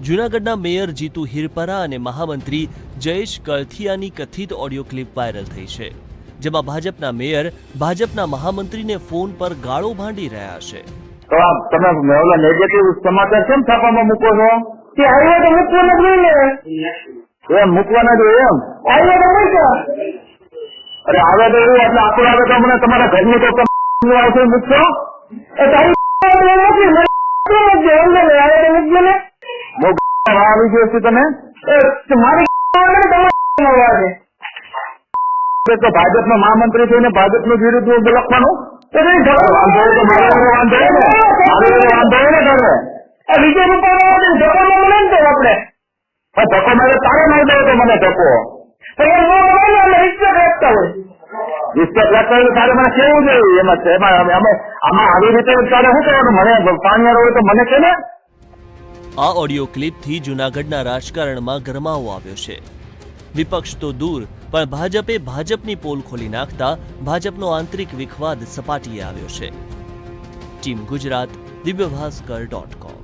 જૂનાગઢના મેયર જીતુ હિરપરા અને મહામંત્રી જયેશ કળથિયાની કથિત ઓડિયો ક્લિપ વાયરલ થઈ છે, જેમાં ભાજપના મેયર ભાજપના મહામંત્રીને ફોન પર ગાળો ભાંડી રહ્યા છે. તો તમે ઓલા નેગેટિવ સમાચાર કેમ છાપામાં મૂકો છો? કે આવ્યો તો મૂકવાના જ હોય ને. એમ મૂકવાના જ હોય એમ? આવ્યો તો મૂક્યો. અરે આવે તો એવું એટલે આખું આવે તો મને તમારા ઘરની તો આવશે મૂકશો? એ તારી નથી મને આવે તો મૂકજો ને. આવી ગયો છું તમે મારી આવે તો ભાજપનો મહામંત્રી થઈને ભાજપનું વિરુદ્ધ લખવાનું બીજે રૂપિયા ધક્કો મળે ને તો આપડે ધક્કો મારે તારે નહીં દો તો મને ધક્કો રિસ્પેક્ટ રાખતા હોય. રિસ્પેક્ટ રાખતા હોય તારે મને કેવું જોઈએ એમાં આમાં આવી રીતે તારે શું કરવાનું? મને પાણી હોય તો મને કે ને. આ ઓડિયો ક્લિપથી જૂનાગઢના રાજકારણમાં ગરમાવો આવ્યો છે. વિપક્ષ તો દૂર, પણ ભાજપે ભાજપની પોલ ખોલી નાખતા ભાજપનો આંતરિક વિખવાદ સપાટીએ આવ્યો છે. ટીમ ગુજરાત, દિવ્યભાસ્કર.com